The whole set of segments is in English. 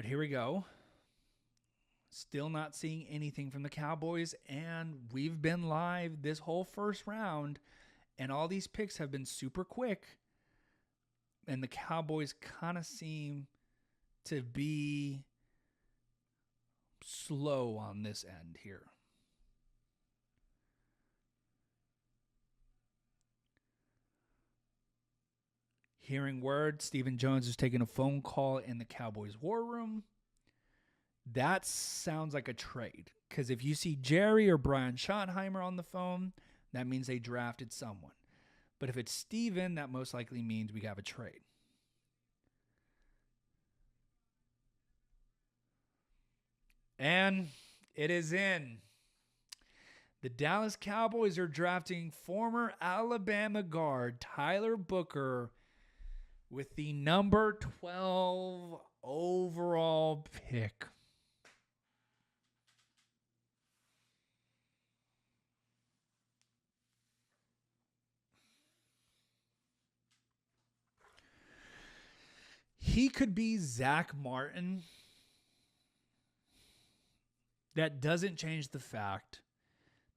here we go. Still not seeing anything from the Cowboys, and we've been live this whole first round, and all these picks have been super quick, and the Cowboys kind of seem to be slow on this end here. Hearing word, Stephen Jones is taking a phone call in the Cowboys war room. That sounds like a trade, because if you see Jerry or Brian Schottenheimer on the phone, that means they drafted someone. But if it's Steven, that most likely means we have a trade. And it is in. The Dallas Cowboys are drafting former Alabama guard Tyler Booker with the number 12 overall pick. He could be Zach Martin. That doesn't change the fact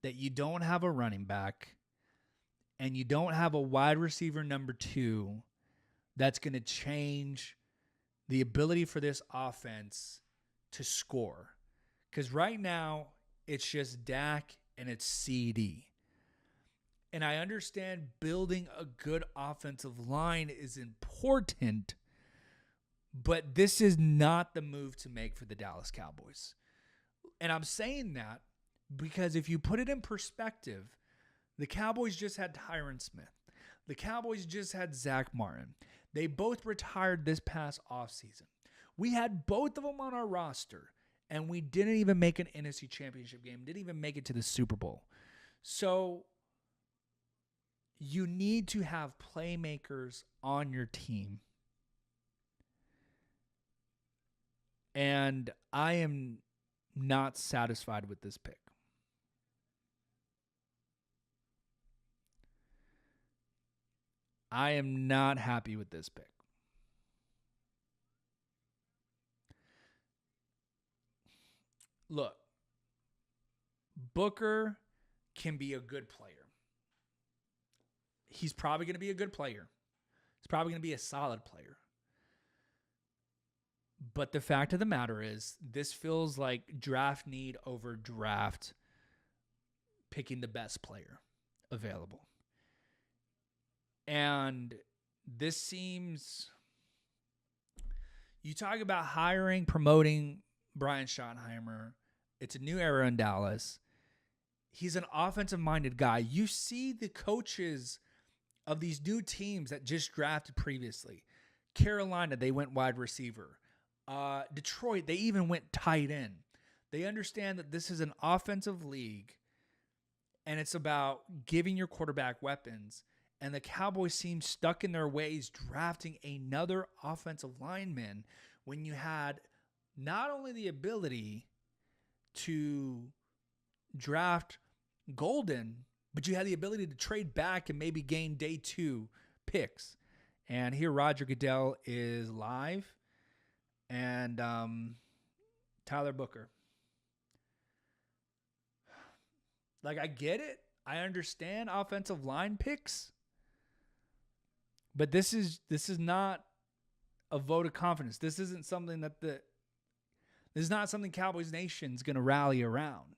that you don't have a running back and you don't have a wide receiver number 2 that's going to change the ability for this offense to score. Because right now, it's just Dak and it's CD. And I understand building a good offensive line is important, but this is not the move to make for the Dallas Cowboys. And I'm saying that because if you put it in perspective, the Cowboys just had Tyron Smith. The Cowboys just had Zach Martin. They both retired this past offseason. We had both of them on our roster, and we didn't even make an NFC Championship game, didn't even make it to the Super Bowl. So you need to have playmakers on your team. And I am not satisfied with this pick. I am not happy with this pick. Look, Booker can be a good player. He's probably going to be a good player. He's probably going to be a solid player. But the fact of the matter is, this feels like draft need over draft picking the best player available. And this seems, you talk about hiring, promoting Brian Schottenheimer. It's a new era in Dallas. He's an offensive-minded guy. You see the coaches of these new teams that just drafted previously. Carolina, they went wide receiver. Detroit, they even went tight end. They understand that this is an offensive league, and it's about giving your quarterback weapons. And the Cowboys seem stuck in their ways drafting another offensive lineman when you had not only the ability to draft Golden, but you had the ability to trade back and maybe gain day 2 picks. And here Roger Goodell is live. And Tyler Booker. Like, I get it. I understand offensive line picks. But this is not a vote of confidence. This isn't something that this is not something Cowboys Nation's going to rally around.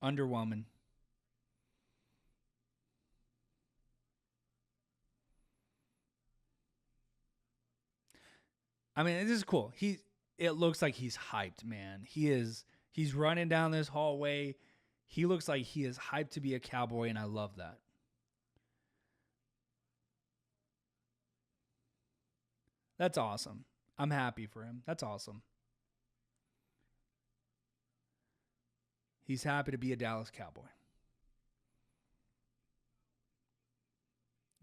Underwhelming. I mean, this is cool. It looks like he's hyped, man. He's running down this hallway. He looks like he is hyped to be a Cowboy, and I love that. That's awesome. I'm happy for him. That's awesome. He's happy to be a Dallas Cowboy.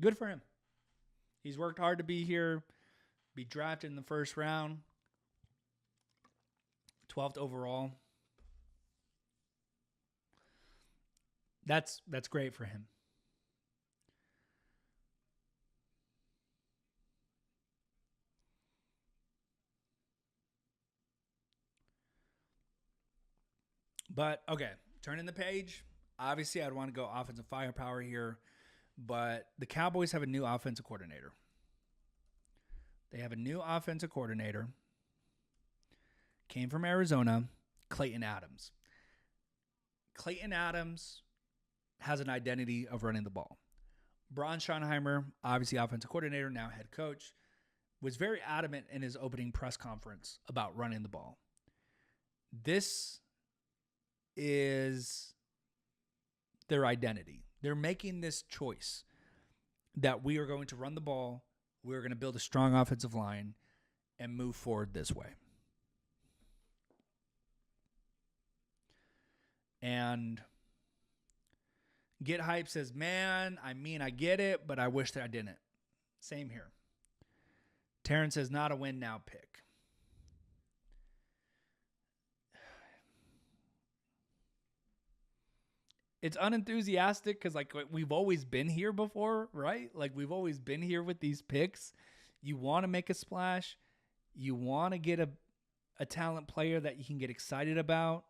Good for him. He's worked hard to be here, be drafted in the first round, 12th overall. That's great for him. But, okay, turning the page. Obviously, I'd want to go offensive firepower here. But the Cowboys have a new offensive coordinator. They have a new offensive coordinator. Came from Arizona, Clayton Adams. Clayton Adams has an identity of running the ball. Braun Schottenheimer, obviously offensive coordinator, now head coach, was very adamant in his opening press conference about running the ball. This is their identity. They're making this choice that we are going to run the ball, we're going to build a strong offensive line, and move forward this way. And Get Hype says, man, I mean, I get it, but I wish that I didn't. Same here. Terrence says, not a win now pick. It's unenthusiastic because, like, we've always been here before, right? Like, we've always been here with these picks. You want to make a splash. You want to get a talent player that you can get excited about.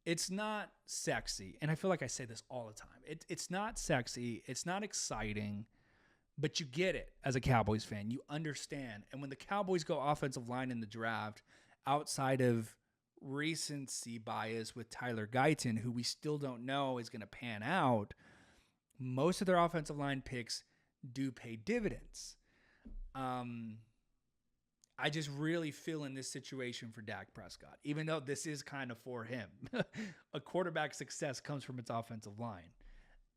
It's not sexy, and I feel like I say this all the time. It's not sexy. It's not exciting, but you get it as a Cowboys fan. You understand. And when the Cowboys go offensive line in the draft, outside of recency bias with Tyler Guyton, who we still don't know is going to pan out, most of their offensive line picks do pay dividends. I just really feel in this situation for Dak Prescott, even though this is kind of for him. A quarterback's success comes from its offensive line.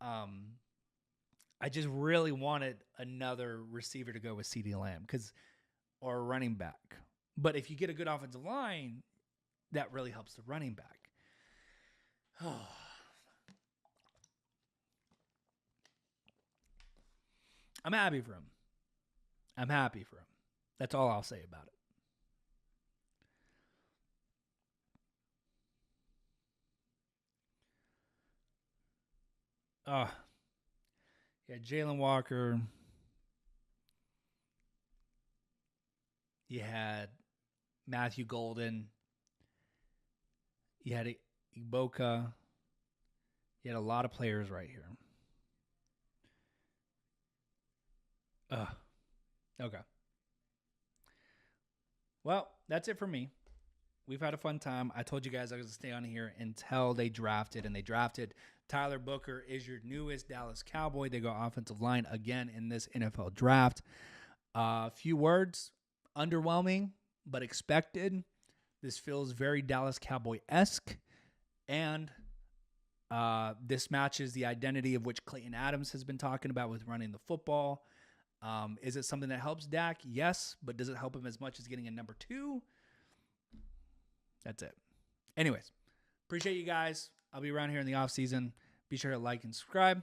I just really wanted another receiver to go with CeeDee Lamb or a running back. But if you get a good offensive line, that really helps the running back. I'm happy for him. That's all I'll say about it. Yeah, Jalen Walker. You had Matthew Golden. You had Iboka. You had a lot of players right here. Okay. Well, that's it for me. We've had a fun time. I told you guys I was going to stay on here until they drafted, and they drafted. Tyler Booker is your newest Dallas Cowboy. They go offensive line again in this NFL draft. Few words, underwhelming, but expected. This feels very Dallas Cowboy-esque, and this matches the identity of which Clayton Adams has been talking about with running the football. Is it something that helps Dak? Yes, but does it help him as much as getting a number 2? That's it. Anyways, appreciate you guys. I'll be around here in the off season. Be sure to like and subscribe.